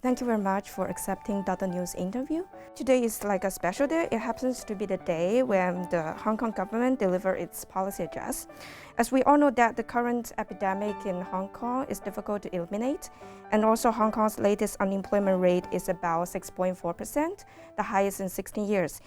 Thank you very much for accepting DotDotNews interview. Today is like a special day. It happens to be the day when the Hong Kong government delivered its policy address. As we all know that the current epidemic in Hong Kong is difficult to eliminate, and also Hong Kong's latest unemployment rate is about 6.4%, the highest in 16 years.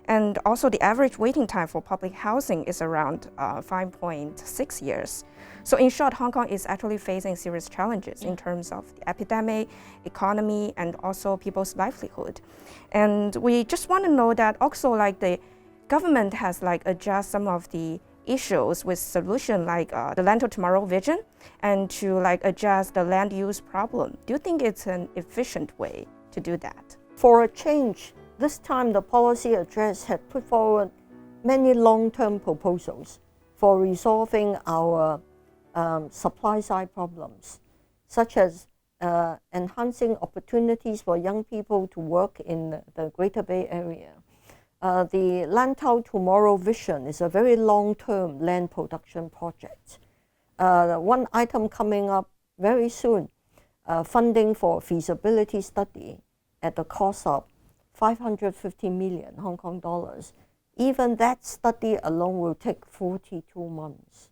And also the average waiting time for public housing is around 5.6 years. So in short, Hong Kong is actually facing serious challenges in terms of the epidemic, economy, and also people's livelihood. And we just want to know that also like the government has like adjust some of the issues with solution like the Lantau Tomorrow Vision and to like adjust the land use problem. Do you think it's an efficient way to do that? For a change, this time the policy address had put forward many long-term proposals for resolving our supply-side problems, such as enhancing opportunities for young people to work in the Greater Bay Area. The Lantau Tomorrow Vision is a very long-term land production project. One item coming up very soon, funding for feasibility study at the cost of 550 million Hong Kong dollars. Even that study alone will take 42 months.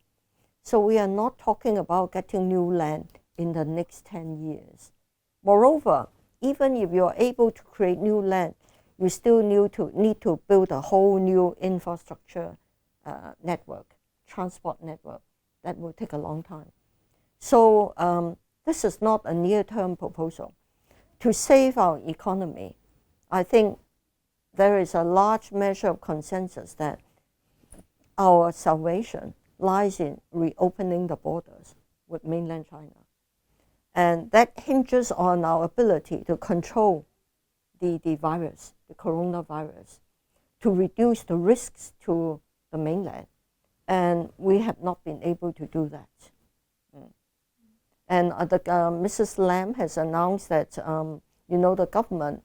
So we are not talking about getting new land in the next 10 years. Moreover, even if you are able to create new land, you still need to build a whole new infrastructure network, transport network. That will take a long time. So this is not a near-term proposal. To save our economy, I think there is a large measure of consensus that our salvation lies in reopening the borders with mainland China. And that hinges on our ability to control the virus, the coronavirus, to reduce the risks to the mainland. And we have not been able to do that. And Mrs. Lam has announced that the government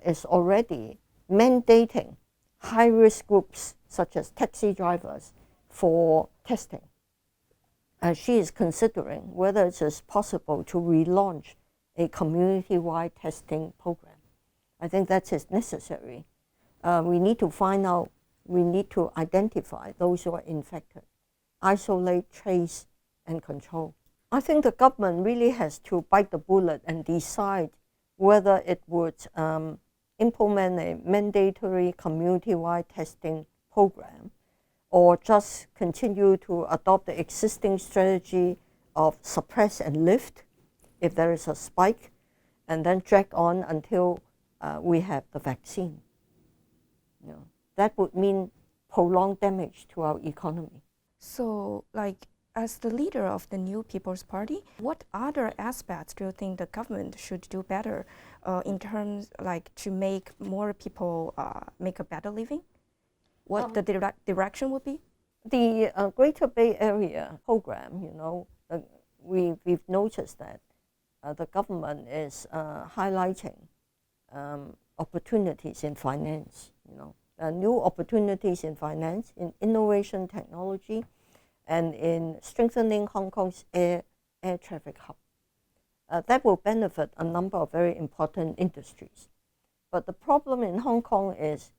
is already mandating high-risk groups such as taxi drivers for testing. She is considering whether it is possible to relaunch a community-wide testing program. I think that is necessary. We need to find out, we need to identify those who are infected, isolate, trace, and control. I think the government really has to bite the bullet and decide whether it would implement a mandatory community-wide testing program or just continue to adopt the existing strategy of suppress and lift if there is a spike, and then drag on until we have the vaccine. That would mean prolonged damage to our economy. So, like, as the leader of the New People's Party, what other aspects do you think the government should do better in terms like to make more people make a better living? What the direction would be? The Greater Bay Area program, we've noticed that the government is highlighting opportunities in finance, new opportunities in finance, in innovation technology, and in strengthening Hong Kong's air traffic hub. That will benefit a number of very important industries. But the problem in Hong Kong is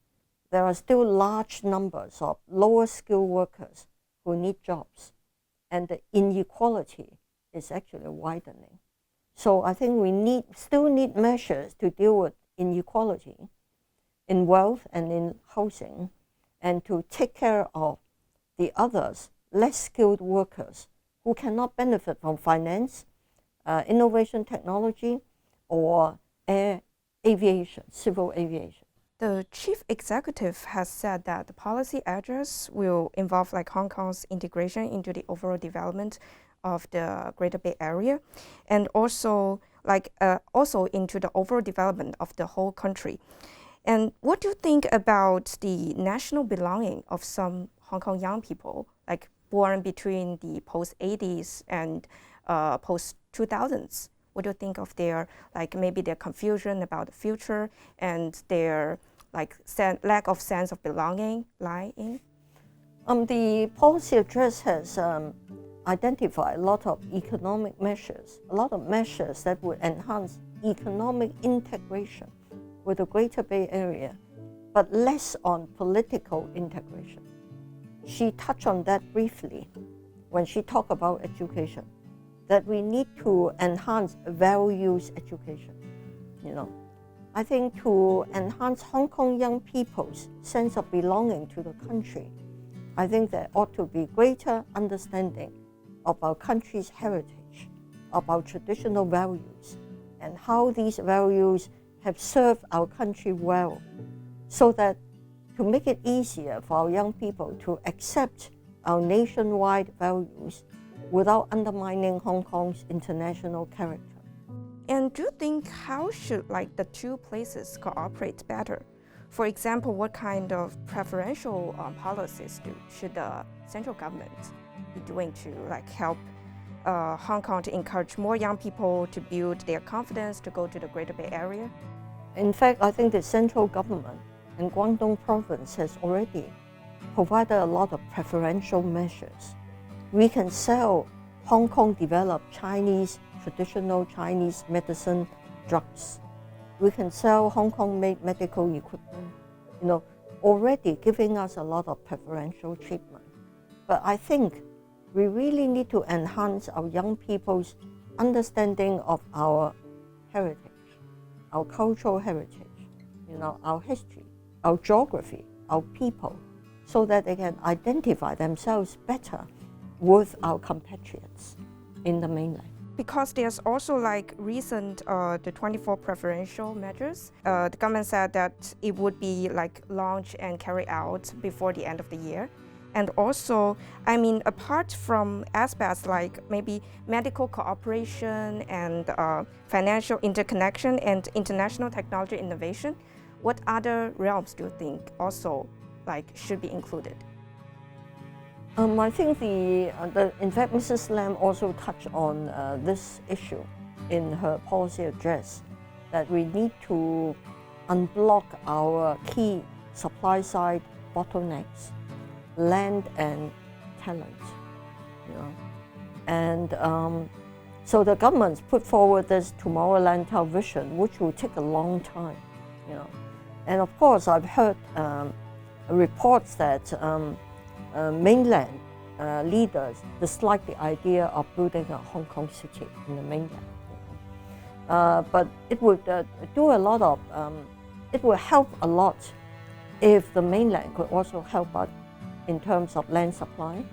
there are still large numbers of lower skilled workers who need jobs, and the inequality is actually widening. So I think we still need measures to deal with inequality in wealth and in housing, and to take care of the others, less skilled workers who cannot benefit from finance, innovation technology, or aviation, civil aviation. The chief executive has said that the policy address will involve like Hong Kong's integration into the overall development of the Greater Bay Area, and also also into the overall development of the whole country. And what do you think about the national belonging of some Hong Kong young people, like born between the post-80s and post-2000s? What do you think of their, maybe their confusion about the future and their lack of sense of belonging lie in? The policy address has identified a lot of economic measures, a lot of measures that would enhance economic integration with the Greater Bay Area, but less on political integration. She touched on that briefly when she talked about education, that we need to enhance values education. I think to enhance Hong Kong young people's sense of belonging to the country, I think there ought to be greater understanding of our country's heritage, of our traditional values, and how these values have served our country well, so that to make it easier for our young people to accept our nationwide values without undermining Hong Kong's international character. And do you think how should the two places cooperate better? For example, what kind of preferential policies should the central government be doing to help Hong Kong to encourage more young people to build their confidence to go to the Greater Bay Area? In fact, I think the central government in Guangdong province has already provided a lot of preferential measures. We can sell Hong Kong developed traditional Chinese medicine drugs. We can sell Hong Kong made medical equipment, already giving us a lot of preferential treatment. But I think we really need to enhance our young people's understanding of our heritage, our cultural heritage, our history, our geography, our people, so that they can identify themselves better with our compatriots in the mainland. Because there's also recent the 24 preferential measures, the government said that it would be launched and carried out before the end of the year. And also, apart from aspects like maybe medical cooperation and financial interconnection and international technology innovation, what other realms do you think also should be included? I think in fact, Mrs. Lam also touched on this issue in her policy address, that we need to unblock our key supply side bottlenecks, land and talent, And so the government's put forward this Tomorrow Lantau Vision, which will take a long time, And of course, I've heard reports that mainland leaders dislike the idea of building a Hong Kong city in the mainland. But it would do a lot of, it will help a lot if the mainland could also help us in terms of land supply.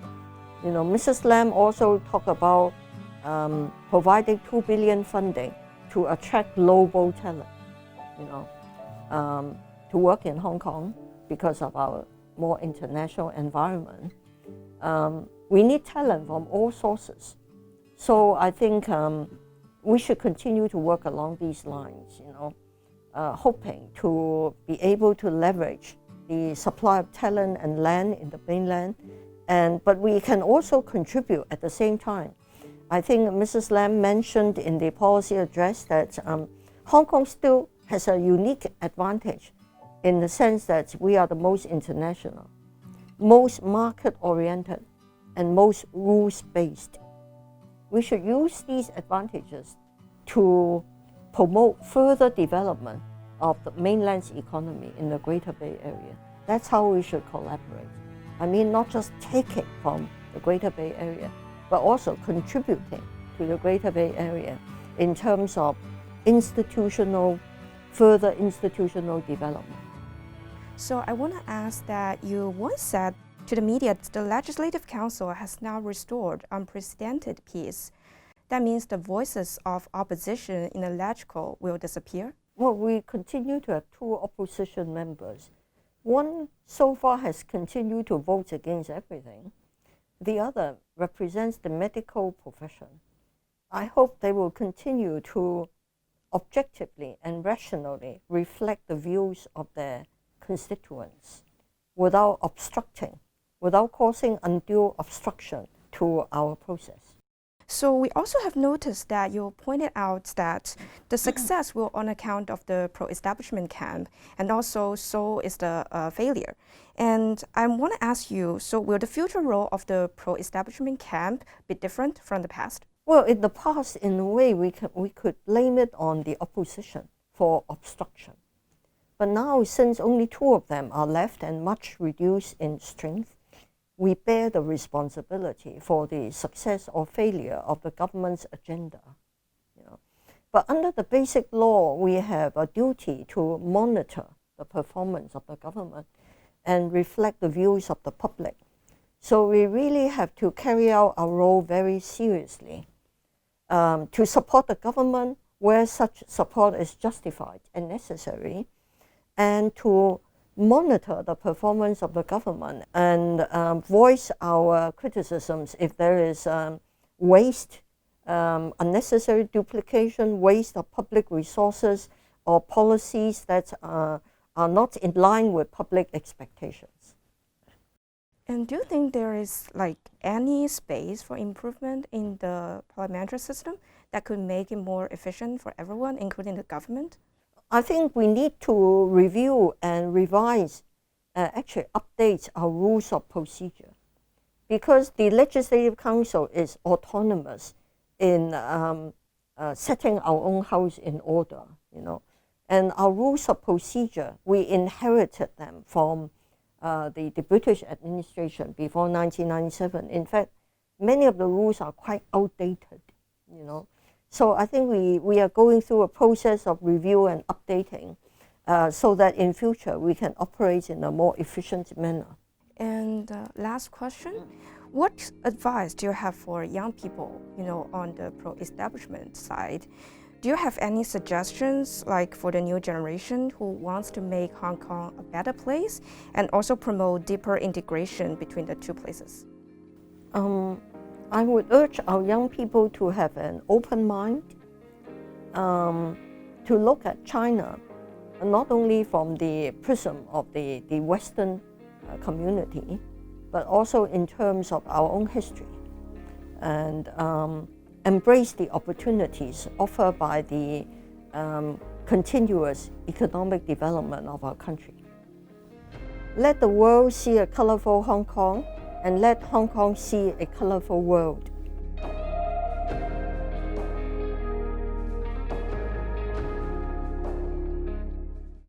Mrs. Lam also talked about providing 2 billion funding to attract global talent, to work in Hong Kong because of our more international environment. We need talent from all sources. So I think we should continue to work along these lines, hoping to be able to leverage the supply of talent and land in the mainland. But we can also contribute at the same time. I think Mrs. Lam mentioned in the policy address that Hong Kong still has a unique advantage in the sense that we are the most international, most market-oriented, and most rules-based. We should use these advantages to promote further development of the mainland's economy in the Greater Bay Area. That's how we should collaborate. Not just take it from the Greater Bay Area, but also contributing to the Greater Bay Area in terms of further institutional development. So I want to ask that you once said to the media the Legislative Council has now restored unprecedented peace. That means the voices of opposition in the LegCo will disappear? Well, we continue to have 2 opposition members. One so far has continued to vote against everything. The other represents the medical profession. I hope they will continue to objectively and rationally reflect the views of their constituents without causing undue obstruction to our process. So we also have noticed that you pointed out that the success will on account of the pro-establishment camp, and also so is the failure. And I want to ask you, so will the future role of the pro-establishment camp be different from the past? Well, in the past, in a way, we could blame it on the opposition for obstruction. But now, since only 2 of them are left and much reduced in strength, we bear the responsibility for the success or failure of the government's agenda. But under the basic law, we have a duty to monitor the performance of the government and reflect the views of the public. So we really have to carry out our role very seriously. To support the government where such support is justified and necessary, and to monitor the performance of the government and voice our criticisms if there is waste, unnecessary duplication, waste of public resources, or policies that are not in line with public expectations. And do you think there is any space for improvement in the parliamentary system that could make it more efficient for everyone, including the government? I think we need to review and revise, actually update our rules of procedure, because the Legislative Council is autonomous in setting our own house in order, And our rules of procedure, we inherited them from the British administration before 1997. In fact, many of the rules are quite outdated, So I think we are going through a process of review and updating so that in future we can operate in a more efficient manner. And last question, what advice do you have for young people, on the pro-establishment side? Do you have any suggestions for the new generation who wants to make Hong Kong a better place and also promote deeper integration between the 2 places? I would urge our young people to have an open mind, to look at China not only from the prism of the Western community, but also in terms of our own history, and embrace the opportunities offered by the continuous economic development of our country. Let the world see a colorful Hong Kong, and let Hong Kong see a colorful world.